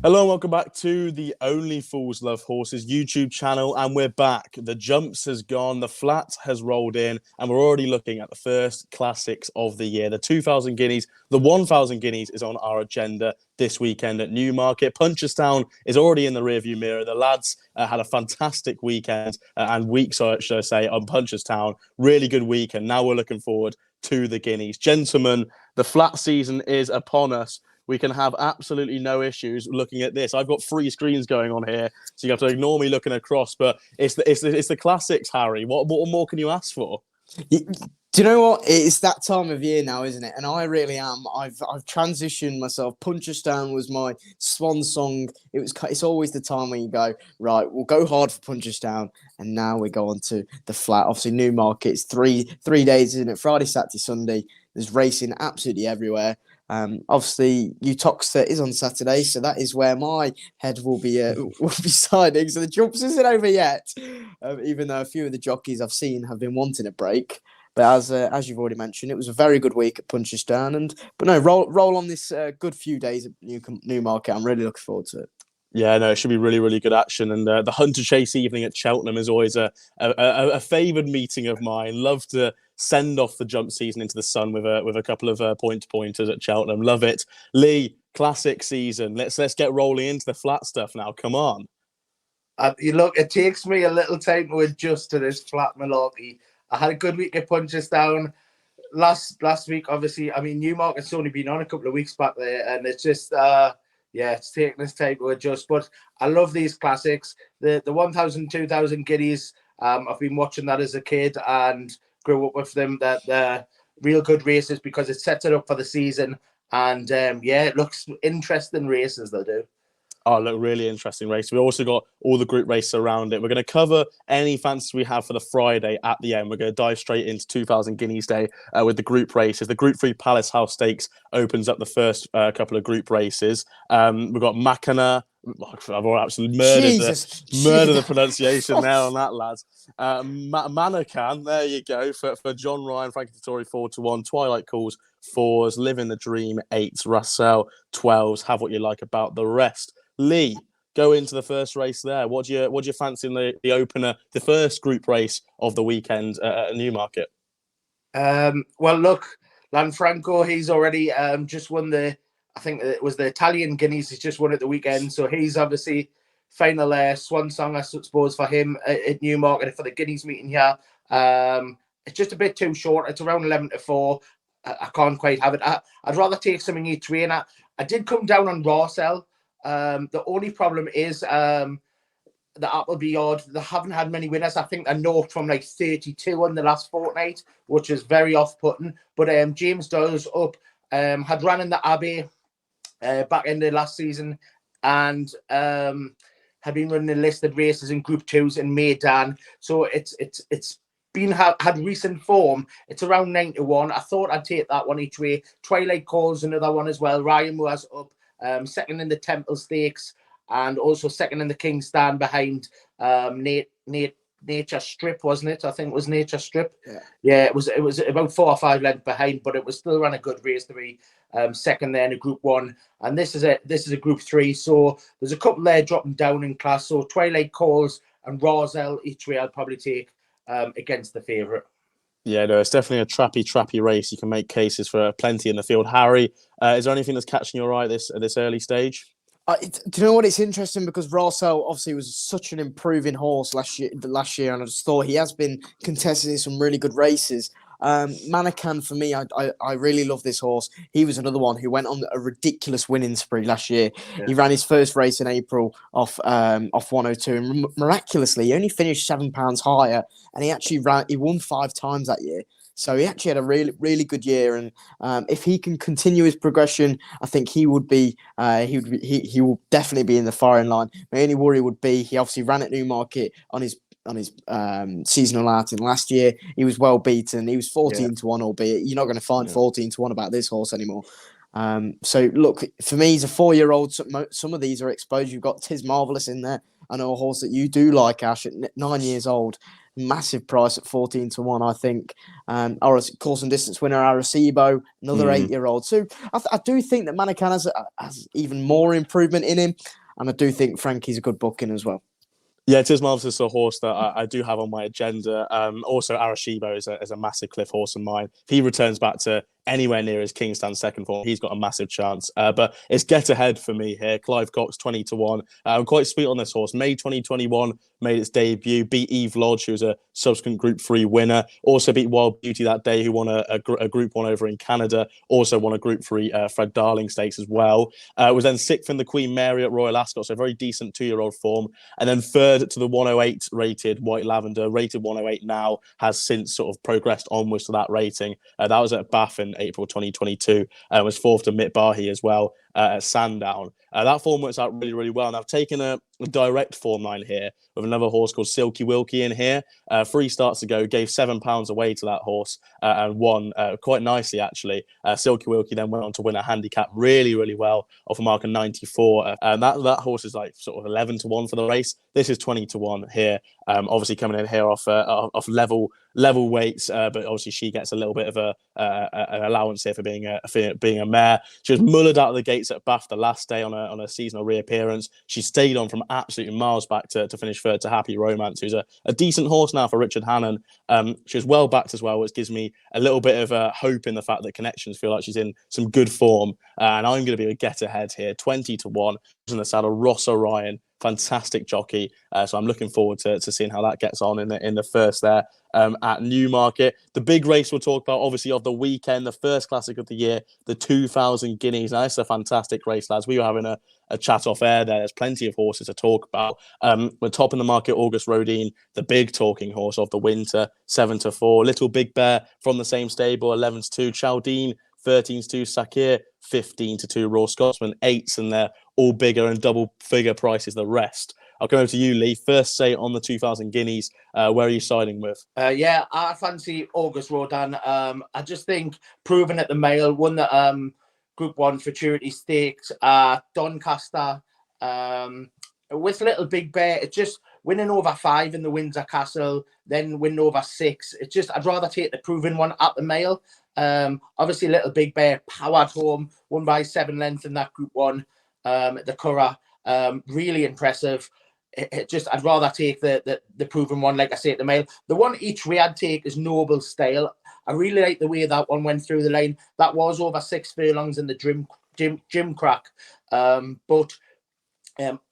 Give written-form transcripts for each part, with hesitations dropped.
Hello and welcome back to the Only Fools Love Horses YouTube channel, and we're back. The jumps has gone, the flat has rolled in, and we're already looking at the first classics of the year. The 2,000 Guineas, the 1,000 Guineas is on our agenda this weekend at Newmarket. Punchestown is already in the rearview mirror. The lads had a fantastic weekend and week, should I say, on Punchestown. Really good week, and now we're looking forward to the Guineas. Gentlemen, the flat season is upon us. We can have absolutely no issues looking at this. I've got 3 screens going on here, so you have to ignore me looking across. But it's the classics, Harry. What more can you ask for? Do you know what? It's that time of year now, isn't it? And I really am. I've transitioned myself. Punchestown was my swan song. It's always the time when you go, right, we'll go hard for Punchestown, and now we go on to the flat. Obviously, Newmarket's three days, isn't it? Friday, Saturday, Sunday. There's racing absolutely everywhere. Obviously, Utoxeter is on Saturday, so that is where my head will be siding. So the jumps isn't over yet, even though a few of the jockeys I've seen have been wanting a break. But as you've already mentioned, it was a very good week at Punchestown, but roll on this good few days at Newmarket. I'm really looking forward to it. Yeah, no, it should be really, really good action. And the Hunter Chase evening at Cheltenham is always a favoured meeting of mine. Love to send off the jump season into the sun with a couple of pointers at Cheltenham. Love it. Lee, classic season. Let's get rolling into the flat stuff now. Come on. It takes me a little time to adjust to this flat malarkey. I had a good week at Punchestown last week. Obviously, I mean, Newmarket's only been on a couple of weeks back there, and it's just it's taking us time to adjust. But I love these classics. The 1,000, 2,000 Guineas. I've been watching that as a kid and grew up with them. They're real good races because it sets it up for the season. And it looks interesting races they do. Oh, look, really interesting race. We also got all the group races around it. We're going to cover any fancies we have for the Friday at the end. We're going to dive straight into 2,000 Guineas Day with the group races. The Group 3 Palace House Stakes opens up the first couple of group races. We've got Makana. I've absolutely murdered the pronunciation there on that, lads. Manakan, there you go, for John Ryan, Frankie Dettori, 4-1. Twilight Calls, 4s. Living the Dream, 8s. Russell, 12s. Have what you like about the rest. Lee, go into the first race there. What do you fancy in the opener, the first group race of the weekend at Newmarket? Well, look, Lanfranco, he's already just won I think it was the Italian Guineas. He's just won at the weekend, so he's obviously final swan song, I suppose, for him at Newmarket for the Guineas meeting here. It's just a bit too short. It's around 11-4. I can't quite have it. I'd rather take something each way. And I did come down on Rawsell. The only problem is the Appleby yard. They haven't had many winners. I think they're north from like 32 on the last fortnight, which is very off-putting. But James Doyle's up. Had run in the Abbey back in the last season, and had been running the listed races in Group 2s in Maidan. So it's been had recent form. It's around 9-1. I thought I'd take that one each way. Twilight Calls another one as well. Ryan was up. Second in the Temple Stakes, and also second in the King's Stand behind Nature Strip, wasn't it? I think it was Nature Strip. Yeah, it was about 4 or 5 lengths behind, but it was still ran a good race to be second there in a Group 1. And this is a Group 3, so there's a couple there dropping down in class. So Twilight Calls and Roselle each way I'd probably take against the favourite. Yeah, no, it's definitely a trappy race. You can make cases for plenty in the field. Harry, is there anything that's catching your eye at this early stage? Do you know what? It's interesting because Rawsell obviously was such an improving horse last year, and I just thought he has been contested in some really good races. Manakan, for me, I really love this horse. He was another one who went on a ridiculous winning spree last year. Yeah. He ran his first race in April off 102, and miraculously he only finished £7 higher, and he won 5 times that year. So he actually had a really, really good year, and if he can continue his progression, I think he will definitely be in the firing line. My only worry would be he obviously ran at Newmarket on his seasonal outing last year. He was well beaten. He was 14-1, albeit you're not going to find 14-1 about this horse anymore. So look, for me, he's a 4-year-old. Some of these are exposed. You've got Tis Marvelous in there. I know a horse that you do like, Ash, at 9 years old. massive price at 14-1. I think. Or course and distance winner Arecibo, another 8-year-old. So I do think that Manican has even more improvement in him, and I do think Frankie's a good booking as well. Yeah, it is marvellous, a horse that I do have on my agenda. Also, Arecibo is a massive cliff horse of mine. If he returns back to anywhere near his Kingstand second form, he's got a massive chance. But it's get ahead for me here. Clive Cox, 20-1. I'm quite sweet on this horse. May 2021 made its debut, beat Eve Lodge, who was a subsequent Group 3 winner. Also beat Wild Beauty that day, who won a Group 1 over in Canada. Also won a Group 3 Fred Darling Stakes as well. Was then 6th in the Queen Mary at Royal Ascot, so a very decent 2-year-old form. And then 3rd to the 108 rated White Lavender, rated 108 now, has since sort of progressed onwards to that rating. That was at Bath in April 2022. Was 4th to Mitt Bahi as well at Sandown. That form works out really, really well. And I've taken a direct form line here with another horse called Silky Wilkie in here. 3 starts ago, gave £7 away to that horse and won quite nicely, actually. Silky Wilkie then went on to win a handicap really, really well off a mark of 94. And that horse is like sort of 11-1 for the race. This is 20-1 here. Obviously coming in here off level weights, but obviously she gets a little bit of an allowance here for being a mare. She was mullered out of the gates at Bath the last day on a seasonal reappearance. She stayed on from absolutely miles back to finish 3rd to Happy Romance, who's a decent horse now for Richard Hannon. She was well backed as well, which gives me a little bit of hope in the fact that Connections feel like she's in some good form. And I'm going to be a get ahead here, 20-1. In the saddle, Ross Orion, fantastic jockey. So I'm looking forward to seeing how that gets on in the first there at Newmarket. The big race we'll talk about, obviously, of the weekend, the first classic of the year, the 2000 Guineas. Now, it's a fantastic race, lads. We were having a chat off air there. There's plenty of horses to talk about. We're top in the market, August Rodin, the big talking horse of the winter, 7-4. Little Big Bear from the same stable, 11-2. Chaldine, 13-2. Sakir, 15-2. Raw Scotsman, 8s, and they're all bigger and double figure prices the rest. I'll come over to you, Lee. First say on the 2000 Guineas, where are you siding with? Yeah, I fancy August Rodin. I just think proven at the Mail, won the Group 1 Futurity Stakes, Doncaster, with Little Big Bear. It's just winning over 5 in the Windsor Castle, then winning over 6. It's just, I'd rather take the proven one at the Mail. Obviously, Little Big Bear powered home, won by 7 lengths in that Group 1 at the Curragh. Really impressive. I'd rather take the proven one, like I say, at the Mail. The one each way I'd take is Noble Style. I really like the way that one went through the line. That was over 6 furlongs in the gym crack. But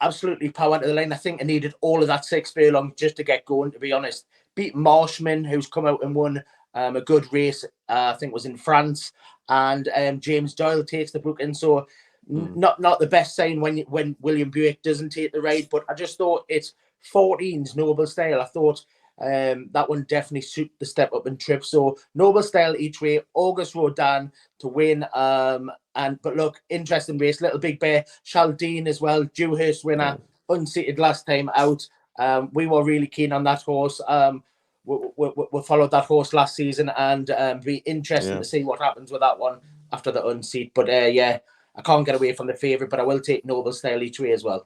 absolutely powered to the line. I think I needed all of that 6 furlongs just to get going, to be honest. Beat Marshman, who's come out and won a good race, I think was in France. And James Doyle takes the booking. So not the best sign when William Buick doesn't take the ride, but I just thought it's 14's Noble Style. I thought that one definitely suit the step up and trip. So Noble Style each way, August Rodin to win. But look, interesting race. Little Big Bear, Chaldine as well, Dewhurst winner, unseated last time out. We were really keen on that horse. We followed that horse last season, and be interesting to see what happens with that one after the unseat. But yeah, I can't get away from the favourite, but I will take Noble Style each way as well.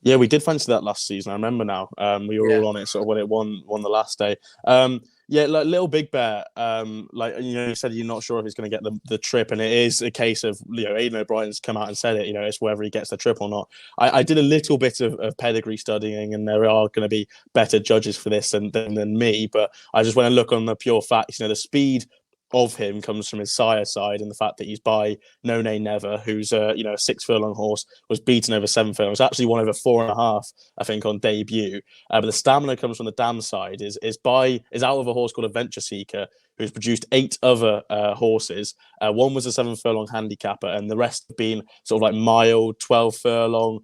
Yeah, we did fancy that last season. I remember now. We were all on it sort of when it won the last day. Yeah, like Little Big Bear, you said you're not sure if he's going to get the trip, and it is a case of, Aidan O'Brien's come out and said it, it's whether he gets the trip or not. I did a little bit of pedigree studying, and there are going to be better judges for this than me, but I just want to look on the pure facts. The speed of him comes from his sire side, and the fact that he's by No Nay Never, who's a 6 furlong horse, was beaten over 7 furlongs, actually won over 4.5, I think, on debut. But the stamina comes from the dam side, is out of a horse called Adventure Seeker, who's produced 8 other horses. One was a 7 furlong handicapper, and the rest have been sort of like mile, 12 furlong,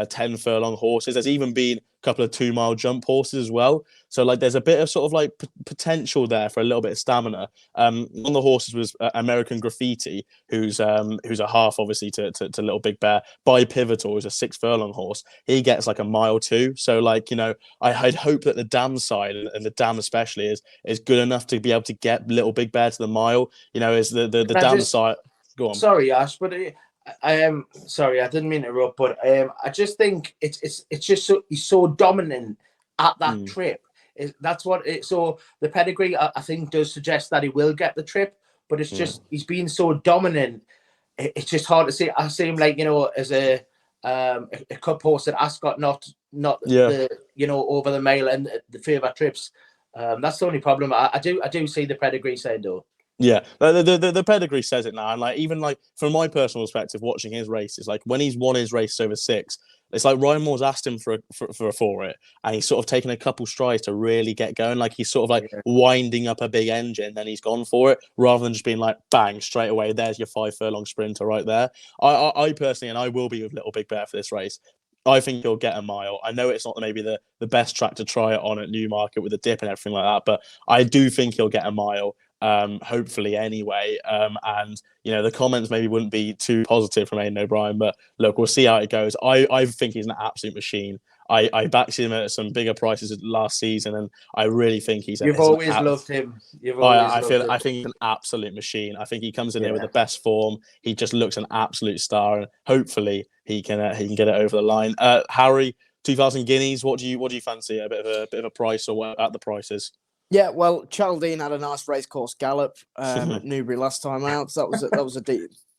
10 furlong horses. There's even been a couple of 2-mile jump horses as well. So there's a bit of sort of potential there for a little bit of stamina. One of the horses was American Graffiti, who's a half obviously to Little Big Bear. By Pivotal, who's a 6 furlong horse. He gets like a mile too. So I'd hope that the dam side, and the dam especially, is good enough to be able to get Little Big Bear to the mile. Is the dam side. Go on. Sorry, Ash, but sorry, I didn't mean to interrupt, but I just think it's just he's so dominant at that trip. That's what it. So the pedigree, I think, does suggest that he will get the trip, but it's just he's been so dominant. It's just hard to see. I see him like as a cup horse at Ascot, not the over the mile and the favourite trips. That's the only problem. I do see the pedigree side though. Yeah, the pedigree says it now, and like even like from my personal perspective, watching his races, like when he's won his race over 6, it's like Ryan Moore's asked him for it, and he's sort of taken a couple strides to really get going. Like he's sort of like winding up a big engine, then he's gone for it rather than just being like bang straight away. There's your 5 furlong sprinter right there. I personally, and I will be with Little Big Bear for this race, I think he'll get a mile. I know it's not maybe the best track to try it on at Newmarket with a dip and everything like that, but I do think he'll get a mile. Hopefully anyway. And the comments maybe wouldn't be too positive from Aidan O'Brien, but look, we'll see how it goes. I think he's an absolute machine. I backed him at some bigger prices last season, and I really think You've always loved him. I think he's an absolute machine. I think he comes in there with the best form. He just looks an absolute star, and hopefully he can get it over the line. Harry, 2,000 guineas. What do you fancy? A bit of a price, or what at the prices? Yeah, well, Geraldine had a nice racecourse gallop at Newbury last time out. So that was a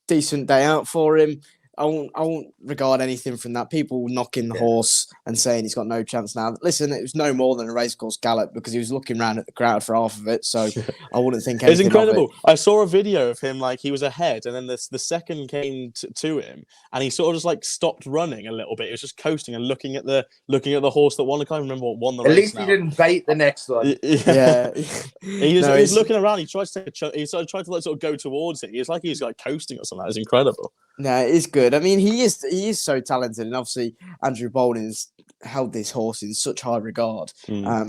decent day out for him. I won't regard anything from that. People knocking the horse and saying he's got no chance now. Listen, it was no more than a racecourse gallop because he was looking around at the crowd for half of it. So I wouldn't think anything. It's incredible. Of it. I saw a video of him like he was ahead, and then the second came to him, and he sort of just like stopped running a little bit. He was just coasting and looking at the horse that won. I can't remember what won the race. At least he didn't bait the next one. Yeah, he was looking around. He tried to tried to like sort of go towards it. It's like he's like coasting or something. It's incredible. No, it is good. I mean, he is so talented, and obviously Andrew Bolden's held this horse in such high regard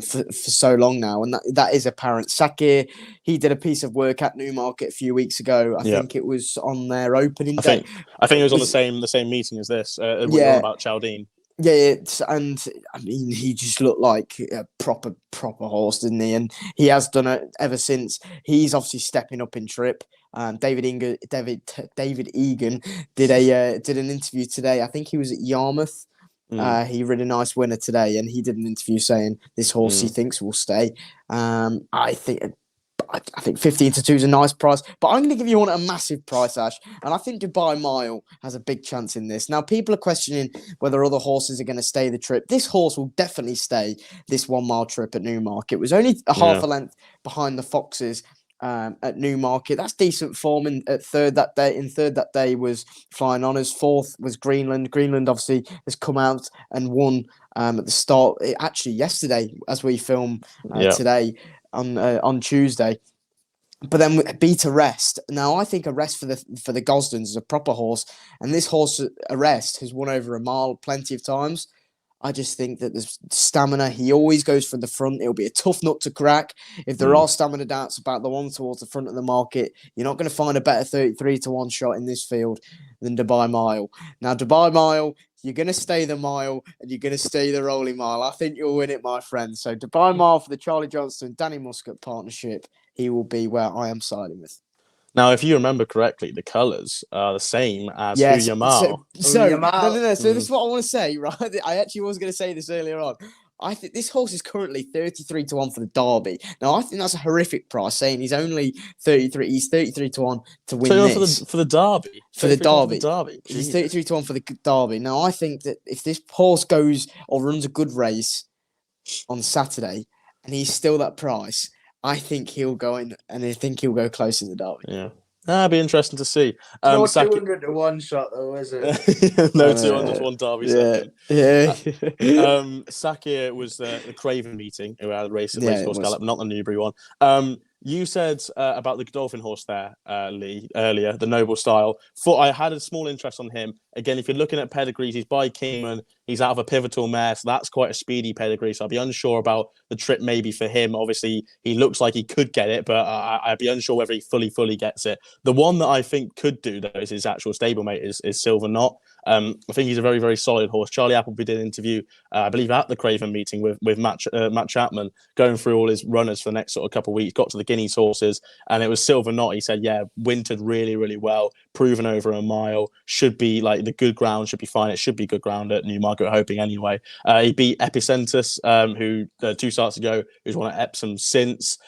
for so long now, and that is apparent. Sakir, he did a piece of work at Newmarket a few weeks ago. I think it was on their opening day. I think it was on the same meeting as this. About Chaldine. Yeah, and I mean, he just looked like a proper horse, didn't he? And he has done it ever since. He's obviously stepping up in trip. David Egan did an interview today. I think he was at Yarmouth. He rid a nice winner today, and he did an interview saying this horse he thinks will stay. I think 15-2 is a nice price, but I'm going to give you one at a massive price, Ash. And I think Dubai Mile has a big chance in this. Now, people are questioning whether other horses are going to stay the trip. This horse will definitely stay this 1 mile trip at Newmarket. It was only half a length behind the Foxes at Newmarket. That's decent form. In third that day was Flying Honours. 4th was Greenland. Greenland obviously has come out and won at the start. Actually, yesterday, as we film today on Tuesday. But then beat Arrest. Now, I think Arrest for the Gosdens is a proper horse, and this horse Arrest has won over a mile plenty of times. I just think that there's stamina. He always goes for the front. It'll be a tough nut to crack. If there are stamina doubts about the one towards the front of the market, you're not going to find a better 33-1 shot in this field than Dubai Mile. Now, Dubai Mile, you're going to stay the mile and you're going to stay the rolling mile. I think you'll win it, my friend. So Dubai Mile for the Charlie Johnston, Danny Muscat partnership. He will be where I am siding with. Now, if you remember correctly, the colours are the same as Yamal. So this is what I want to say, right? I actually was going to say this earlier on. I think this horse is currently 33-1 for the Derby. Now, I think that's a horrific price, saying he's only 33. He's 33-1 to win this. For the Derby? For the Derby. He's 33-1 for the Derby. Now, I think that if this horse goes or runs a good race on Saturday and he's still that price, I think he'll go in, and I think he'll go close in the Derby. Yeah. That'd be interesting to see. No 200-1 shot, though, is it? No 200-1 Derby second. Yeah. Sakir was the Craven meeting, who had a race at Racecourse Gallop, not the Newbury one. You said about the Godolphin horse there, Lee, earlier, the Noble Style. I had a small interest on him. Again, if you're looking at pedigrees, he's by Kingman. He's out of a pivotal mare, so that's quite a speedy pedigree. So I'd be unsure about the trip maybe for him. Obviously, he looks like he could get it, but I'd be unsure whether he fully gets it. The one that I think could do, though, is his actual stablemate, is Silver Knot. I think he's a very, very solid horse. Charlie Appleby did an interview, I believe, at the Craven meeting with Matt Chapman, going through all his runners for the next sort of couple of weeks, got to the Guineas horses, and it was Silver Knot. He said, wintered really, really well, proven over a mile, should be like the good ground, should be fine. It should be good ground at Newmarket, we're hoping anyway. He beat Epicentus, who 2 starts ago, who's won at Epsom since.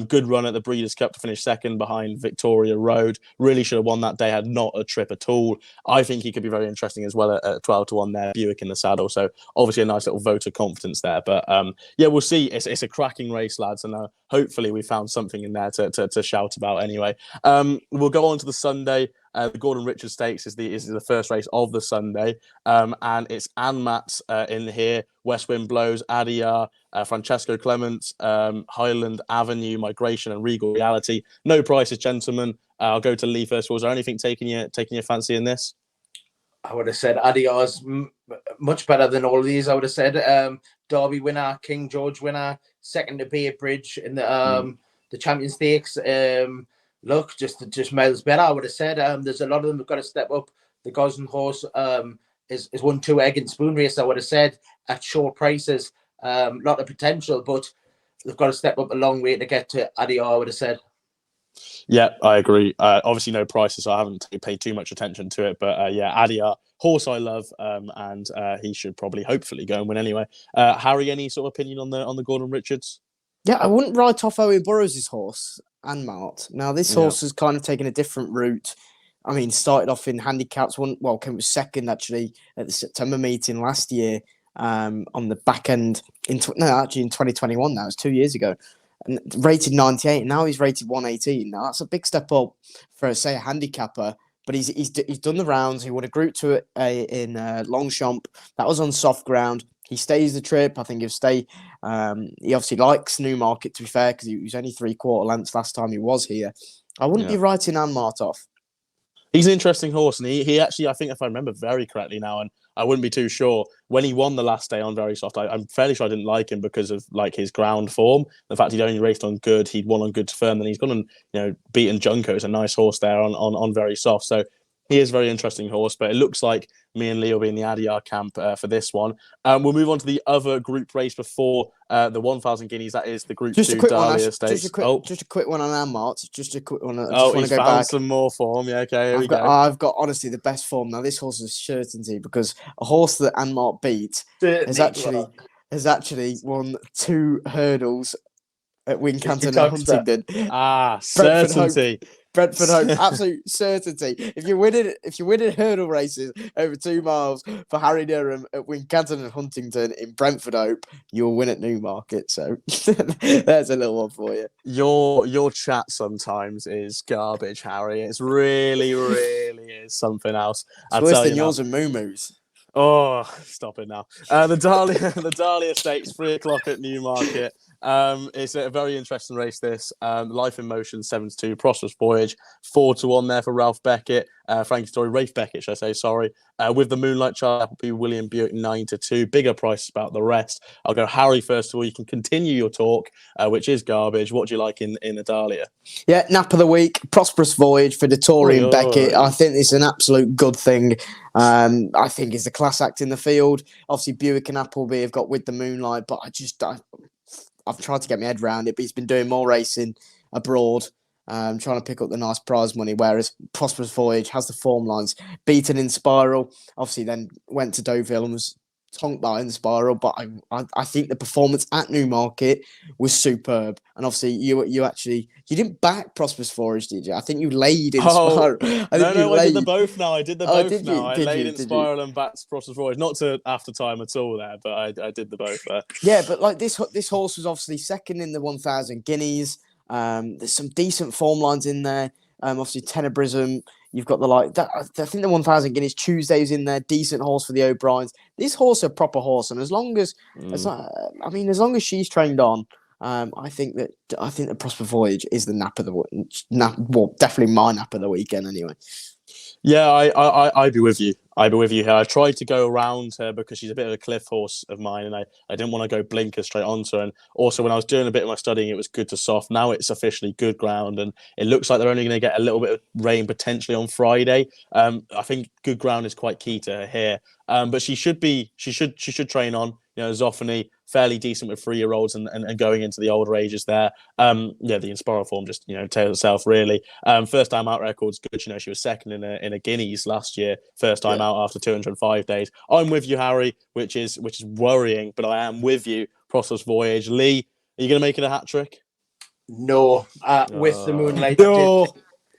Good run at the Breeders' Cup to finish second behind Victoria Road. Really should have won that day, had not a trip at all. I think he could be very interesting as well at 12-1 there. Buick in the saddle. So obviously a nice little vote of confidence there. But yeah, we'll see. It's a cracking race, lads. And hopefully we found something in there to shout about anyway. We'll go on to the Sunday. The Gordon Richards Stakes is the first race of the Sunday, and it's Anmat's in here. West Wind Blows, Adia, Francesco Clement, Highland Avenue, Migration, and Regal Reality. No prices, gentlemen. I'll go to Lee first. Was there anything taking your fancy in this? I would have said Adia's much better than all of these. I would have said Derby winner, King George winner, second to Bay Bridge in the Champion Stakes. Look, just miles better. I would have said there's a lot of them who've got to step up. The Gosling horse is 1-2 egg and spoon race. I would have said at short prices, lot of potential, but they've got to step up a long way to get to Adia. I would have said. Yeah, I agree. Obviously, no prices, so I haven't paid too much attention to it. But yeah, Adia, horse I love, and he should probably, hopefully, go and win anyway. Harry, any sort of opinion on the Gordon Richards? Yeah, I wouldn't write off Owen Burrows' horse, Anmart. Now, this horse has kind of taken a different route. I mean, started off in handicaps, came second actually at the September meeting last year on the back end. In 2021 now, it was 2 years ago. And rated 98, and now he's rated 118. Now, that's a big step up for, say, a handicapper. But he's done the rounds. He won a Group 2 in Longchamp. That was on soft ground. He stays the trip. I think he'll stay. He obviously likes Newmarket, to be fair, because he was only 3/4 lengths last time he was here. I wouldn't be writing Anmart off. He's an interesting horse, and he actually, I think, if I remember very correctly now, and I wouldn't be too sure, when he won the last day on Very Soft, I'm fairly sure I didn't like him because of like his ground form. The fact he'd only raced on good, he'd won on good firm, and he's gone and beaten Junko. It's a nice horse there on Very Soft. So he is a very interesting horse, but it looks like me and Lee will be in the Adia camp for this one. We'll move on to the other group race before the 1,000 guineas. That is the Group 2 Dahlia Stakes. Just a quick one on Anmart. Just a quick one. He's found some more form. Yeah, okay, here we go. I've got honestly the best form. Now, this horse is certainty because a horse that Anmart beat has actually won 2 hurdles at Wincanton and Huntingdon. Certainty. Brentford Hope, absolute certainty. If you're winning hurdle races over 2 miles for Harry Durham at Wincanton and Huntington in Brentford Hope, you'll win at Newmarket. So there's a little one for you. Your chat sometimes is garbage, Harry. It's really, really is something else. It's worse than yours and Moo-Moo's. Oh, stop it now. The Dahlia Stakes, 3:00 at Newmarket. It's a very interesting race, this. Life in Motion, 7-2. Prosperous Voyage, 4-1 there for Ralph Beckett. Frankie Story, Rafe Beckett, should I say, sorry. With the Moonlight Child, that will be William Buick, 9-2. Bigger prices about the rest. I'll go Harry first of all. You can continue your talk, which is garbage. What do you like in the Dahlia? Yeah, nap of the week, Prosperous Voyage for Dettori and Beckett. I think it's an absolute good thing. I think it's the class act in the field. Obviously, Buick and Appleby have got With the Moonlight, but I've tried to get my head around it, but he's been doing more racing abroad, trying to pick up the nice prize money, whereas Prosperous Voyage has the form lines. Beaten in Spiral, obviously then went to Deauville and was tonked by in the Spiral, but I think the performance at Newmarket was superb. And obviously you didn't back Prosperous Voyage, did you? I think you laid in Spiral. I did the both now. I did the both now. I laid in Spiral you? And backed Prosperous Voyage. Not to after time at all there, but I did the both there. Yeah, but like this horse was obviously second in the 1,000 guineas. There's some decent form lines in there. Obviously Tenebrism. You've got I think the 1,000 guineas Tuesday's in there. Decent horse for the O'Briens. This horse is a proper horse, and as long as she's trained on, I think the Prosperous Voyage is the nap of the definitely my nap of the weekend anyway. Yeah, I'd be with you. I'd be with you here. I tried to go around her because she's a bit of a cliff horse of mine, and I didn't want to go blinker straight onto her. And also, when I was doing a bit of my studying, it was good to soft. Now it's officially good ground, and it looks like they're only going to get a little bit of rain potentially on Friday. I think good ground is quite key to her here. But she should train on. Zoffany, fairly decent with 3-year-olds and going into the older ages there. The Inspire form just, tails itself really. First time out record's good. She was second in a Guineas last year, first time out after 205 days. I'm with you, Harry, which is worrying, but I am with you. Prosperous Voyage. Lee, are you going to make it a hat trick? No, with the Moonlight.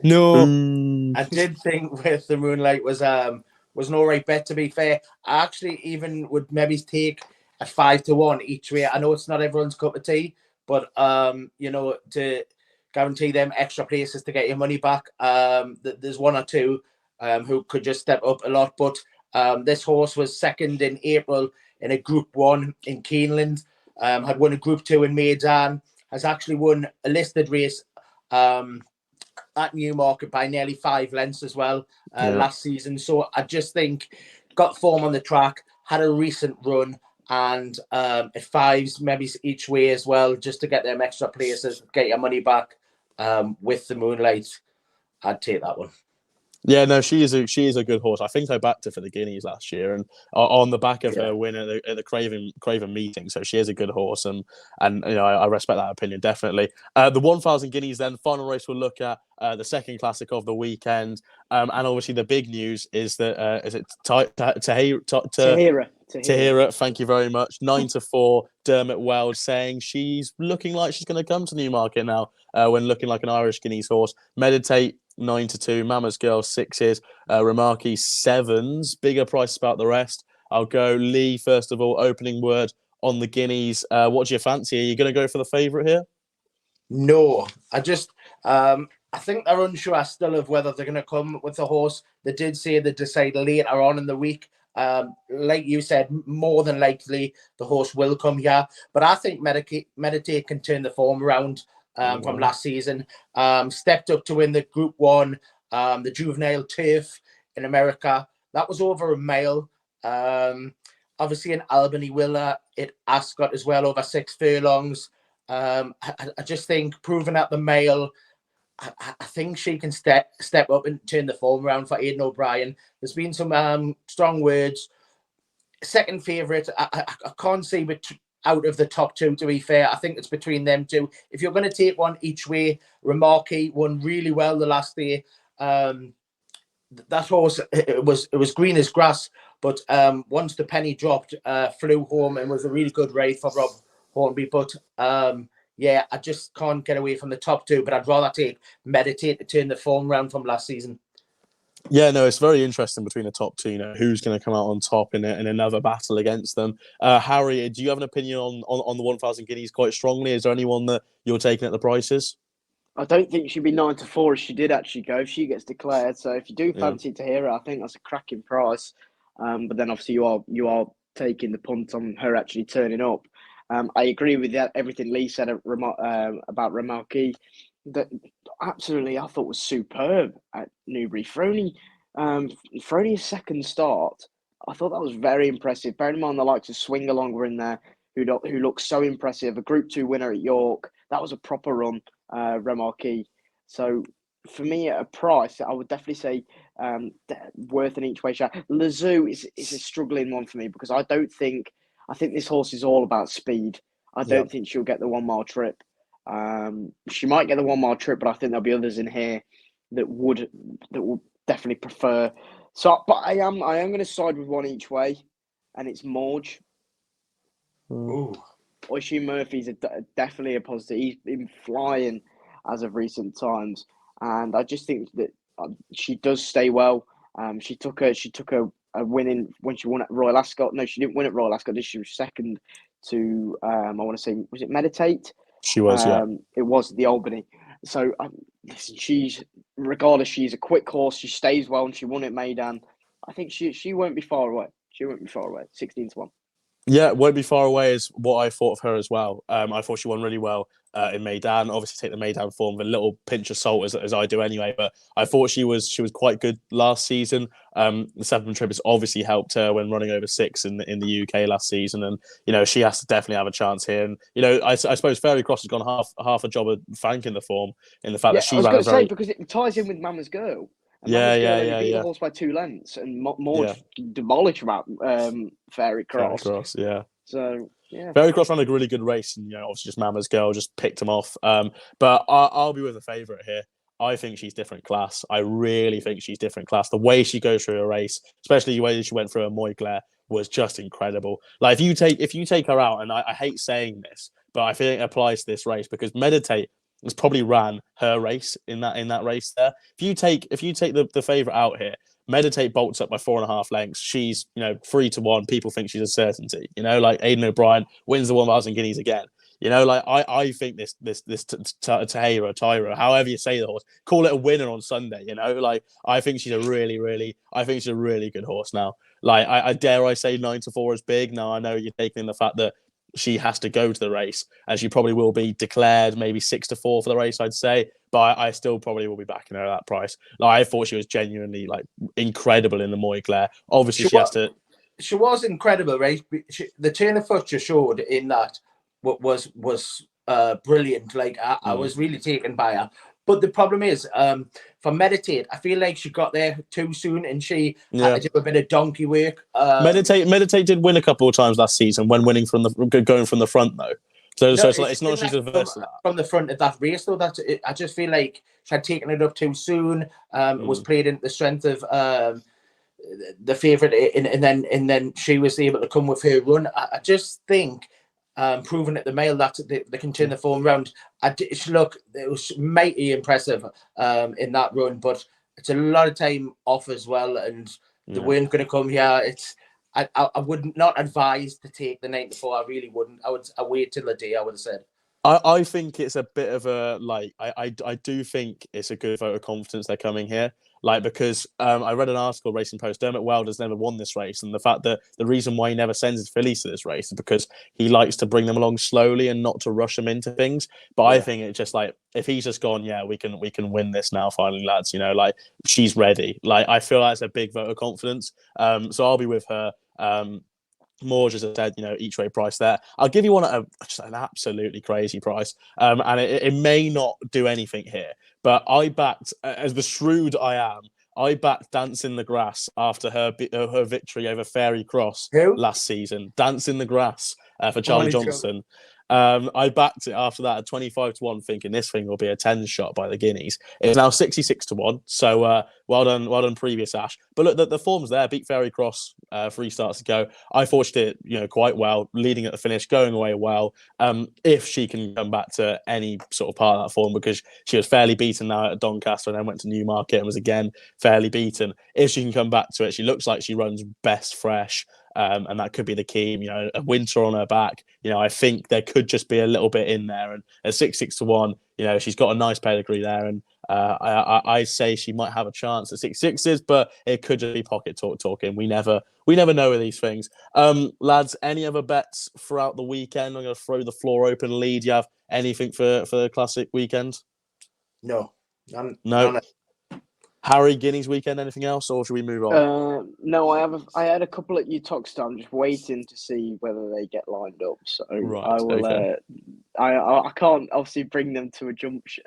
No. I did think With the Moonlight was an alright bet, to be fair. I actually even would maybe take a 5-1 each way. I know it's not everyone's cup of tea, but to guarantee them extra places to get your money back. There's one or two who could just step up a lot. But this horse was second in April in a Group 1 in Keeneland, had won a Group 2 in Maidan, has actually won a listed race at Newmarket by nearly 5 lengths as well last season. So I just think got form on the track, had a recent run, and at 5s maybe each way as well, just to get them extra places, get your money back. With the Moonlight, I'd take that one. Yeah, no, she is a good horse. I think I backed her for the Guineas last year, and on the back of her win at the Craven meeting. So she is a good horse, and I respect that opinion definitely. The 1,000 Guineas, then final race we'll look at, the second classic of the weekend, and obviously the big news is that is it Tahira, thank you very much. 9-4, Dermot Weld saying she's looking like she's going to come to Newmarket now when looking like an Irish Guineas horse. Meditate, 9-2, Mama's Girl, 6s, Remarquee, 7s. Bigger price about the rest. I'll go Lee, first of all, opening word on the Guineas. What do you fancy? Are you going to go for the favourite here? No, I think they're unsure still of whether they're going to come with the horse. They did say they decide later on in the week. Like you said, more than likely the horse will come here. But I think Meditate can turn the form around from last season. Stepped up to win the Group 1, the juvenile turf in America. That was over a mile. Obviously in Albany Willer at Ascot as well, over 6 furlongs. I just think proving at the mile, I think she can step up and turn the form around for Aidan O'Brien. There's been some strong words. Second favourite, I can't see out of the top 2, to be fair. I think it's between them two. If you're going to take one each way, Remarquee won really well the last day. That horse, it was green as grass, but once the penny dropped, flew home and was a really good race for Rob Hornby. But I just can't get away from the top 2, but I'd rather take Meditate to turn the form round from last season. Yeah, no, it's very interesting between the top 2. Who's going to come out on top in another battle against them? Harry, do you have an opinion on the 1,000 Guineas quite strongly? Is there anyone that you're taking at the prices? I don't think she'd be 9-4 if she did actually go. If she gets declared, so if you do fancy Tahira, I think that's a cracking price. But then obviously you are taking the punt on her actually turning up. I agree with that. Everything Lee said about Remarquee. That absolutely I thought was superb at Newbury. For only a second start, I thought that was very impressive. Bearing in mind the likes of Swing Along were in there, who looked so impressive. A Group 2 winner at York. That was a proper run, Remarquee. So for me, at a price, I would definitely say worth an each way shot. Lazoo is a struggling one for me because I think this horse is all about speed. I don't think she'll get the 1 mile trip. She might get the 1 mile trip, but I think there'll be others in here that will definitely prefer. So, but I am going to side with one each way, and it's Morge. Ooh. Oisin Murphy's definitely a positive. He's been flying as of recent times, and I just think that she does stay well. She took a win when she won at Royal Ascot. No, she didn't win at Royal Ascot. She was second to I want to say, was it Meditate? She was, It was the Albany. So she's a quick horse. She stays well, and she won at Maidan. I think she won't be far away. 16-1. Yeah, won't be far away is what I thought of her as well. I thought she won really well in Maidan. Obviously, take the Maidan form with a little pinch of salt as I do anyway. But I thought she was quite good last season. The 7 trip has obviously helped her when running over 6 in the UK last season, and she has to definitely have a chance here. And I suppose Fairy Cross has gone half a job of thanking the form in the fact that she ran say because it ties in with Mama's Girl. And beat the horse by 2 lengths, and more demolished about Fairy Cross. Yeah. So yeah, Fairy Cross ran a really good race, and obviously just Mama's Girl just picked him off. But I'll be with the favourite here. I think she's different class. I really think she's different class. The way she goes through a race, especially the way she went through a Moyglare, was just incredible. Like if you take her out, and I hate saying this, but I think it applies to this race because Meditate has probably ran her race in that race there. If you take the favourite out here, Meditate bolts up by 4.5 lengths. She's 3-1. People think she's a certainty. Like Aidan O'Brien wins the 1,000 guineas again. Like I think this Tyra, however you say the horse, call it a winner on Sunday. Like I think she's a really good horse now. Like I dare I say 9-4 is big. Now I know you're taking in the fact that she has to go to the race, and she probably will be declared maybe 6-4 for the race, I'd say. But I still probably will be backing her at that price. Like I thought she was genuinely incredible in the Moyglare. Obviously, she has to. She was incredible, right? The turn of foot she showed in that was brilliant. Like I was really taken by her. But the problem is, for Meditate, I feel like she got there too soon, and she had to do a bit of donkey work. Meditate did win a couple of times last season when going from the front though. So it's not she's averse to that. From the front of that race though. I just feel like she had taken it up too soon. Was played into the strength of the favourite, and then she was able to come with her run. I just think. Proven at the mile that they can turn the form around. It was mighty impressive in that run, but it's a lot of time off as well, and they weren't going to come here. I would not advise to take the 9-4. I really wouldn't. I wait till the day. I would have said. I think it's a bit of a I do think it's a good vote of confidence they're coming here. Because I read an article, Racing Post, Dermot Wilder's never won this race, and the fact that the reason why he never sends his fillies to this race is because he likes to bring them along slowly and not to rush them into things. But I think it's just if he's just gone, we can win this now, finally, lads. She's ready. I feel like it's a big vote of confidence. So I'll be with her. More, as I said, each way price there. I'll give you one at just an absolutely crazy price. And it may not do anything here, but I backed, as the shrewd I am, I backed Dance in the Grass after her victory over Fairy Cross last season. Dance in the Grass for Charlie Johnson. I backed it after that at 25-1, thinking this thing will be a 10 shot by the Guineas. It's now 66-1. So well done, previous Ash. But look, the form's there. Beat Fairy Cross 3 starts ago. I thought she did quite well, leading at the finish, going away well. If she can come back to any sort of part of that form, because she was fairly beaten now at Doncaster and then went to Newmarket and was again fairly beaten. If she can come back to it, she looks like she runs best fresh. And that could be the key, a winter on her back. I think there could just be a little bit in there. And at 6-1, she's got a nice pedigree there. And I say she might have a chance at 6-6s, but it could just be pocket talking. We never know with these things. Lads, any other bets throughout the weekend? I'm going to throw the floor open. Lee, do you have anything for the classic weekend? No. No. Harry, Guineas weekend, anything else, or should we move on? No, I had a couple at Uttoxeter. I'm just waiting to see whether they get lined up. So right, I will. Okay. I can't obviously bring them to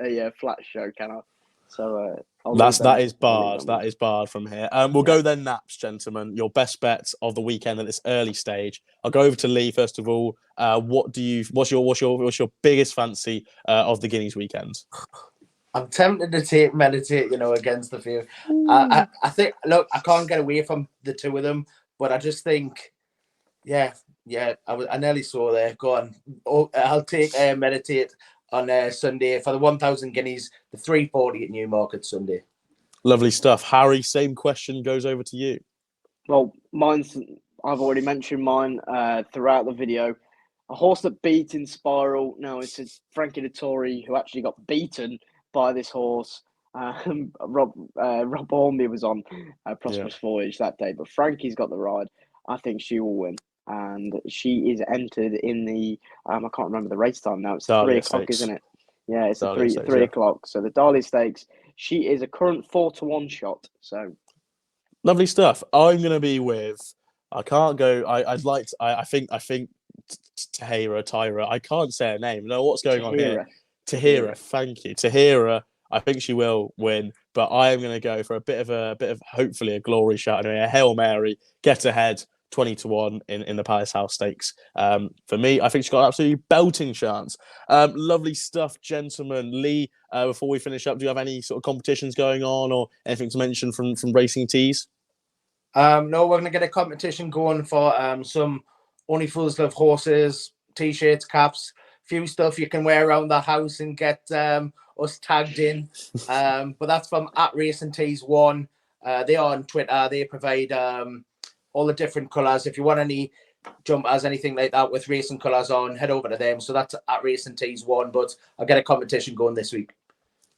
a flat show, can I? So that is barred. That is barred from here. We'll go then. Naps, gentlemen. Your best bets of the weekend at this early stage. I'll go over to Lee first of all. What's your biggest fancy of the Guineas weekend? I'm tempted to take Meditate, against the few. I think, look, I can't get away from the two of them, but I just think, I nearly saw there. Go on. I'll take Meditate on Sunday for the 1,000 guineas, the 340 at Newmarket Sunday. Lovely stuff. Harry, same question goes over to you. Well, I've already mentioned mine throughout the video. A horse that beat in Spiral. Now it's Frankie Dettori, who actually got beaten by this horse. Rob Hornby was on Prosperous Voyage that day, but Frankie's got the ride. I think she will win, and she is entered in the I can't remember the race time now. It's Dahlia 3 o'clock, Stakes. isn't it? Yeah, it's Dahlia a 3 o'clock. So the Dahlia Stakes. She is a current 4-1 shot. So lovely stuff. I'm going to be with. I can't go. I think Tyra. I can't say her name. No, what's going on here? Tahira, thank you. Tahira, I think she will win, but I am going to go for a bit of hopefully a glory shot. A Hail Mary, get ahead, 20-1 in the Palace House Stakes. For me, I think she's got an absolutely belting chance. Lovely stuff, gentlemen. Lee, before we finish up, do you have any sort of competitions going on or anything to mention from Racing Tees? No, we're going to get a competition going for some Only Fools Love Horses, t-shirts, caps, few stuff you can wear around the house and get us tagged in. But that's from @RacingTees1. They are on Twitter. They provide all the different colours. If you want any jumpers, anything like that with racing colours on, head over to them. So that's @RacingTees1. But I'll get a competition going this week.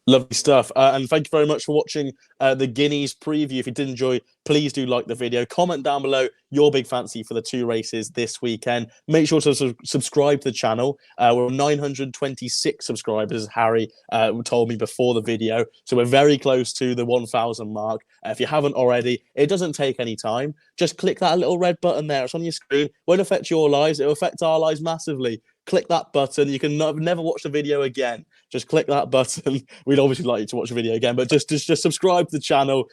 Lovely stuff. And thank you very much for watching the Guineas preview. If you did enjoy, please do like the video. Comment down below your big fancy for the 2 races this weekend. Make sure to subscribe to the channel. We're on 926 subscribers, as Harry told me before the video. So we're very close to the 1,000 mark. If you haven't already, it doesn't take any time. Just click that little red button there. It's on your screen. Won't affect your lives. It will affect our lives massively. Click that button. You can never watch the video again. Just click that button. We'd obviously like you to watch the video again, but just subscribe to the channel.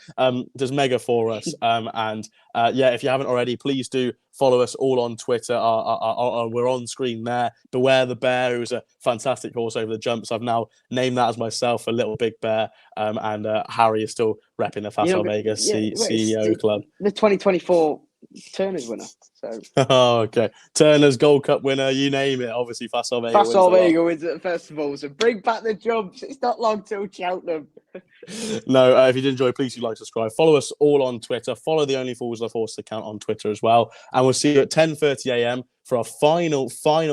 Just mega for us. Yeah, if you haven't already, please do follow us all on Twitter. We're on screen there. Beware the Bear, who's a fantastic horse over the jumps. I've now named that as myself, a Little Big Bear. And Harry is still repping the Facile Vegas CEO club. The 2024 Turner's winner. So. Oh, okay. Turner's Gold Cup winner, you name it. Obviously, Facile Vega wins at the festival. So bring back the jumps. It's not long till Cheltenham. No, if you did enjoy, please do like, subscribe. Follow us all on Twitter. Follow the Only Fools Love Horses account on Twitter as well. And we'll see you at 10:30 a.m. for our final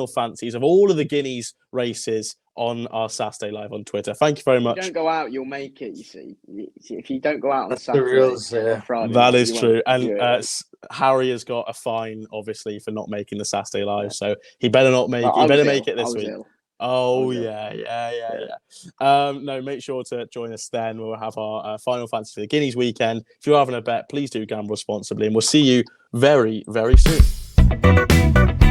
fancies of all of the Guineas races on our Saturday Live on Twitter. Thank you very much. If you don't go out, you'll make it, you see. If you don't go out on The Saturday, rules, Friday, that is true. And Harry has got a fine, obviously, for not making the Saturday Live. So he better not make it. He better make it this week. Oh, yeah. No, make sure to join us then. We'll have our final fantasy for the Guineas weekend. If you're having a bet, please do gamble responsibly. And we'll see you very, very soon.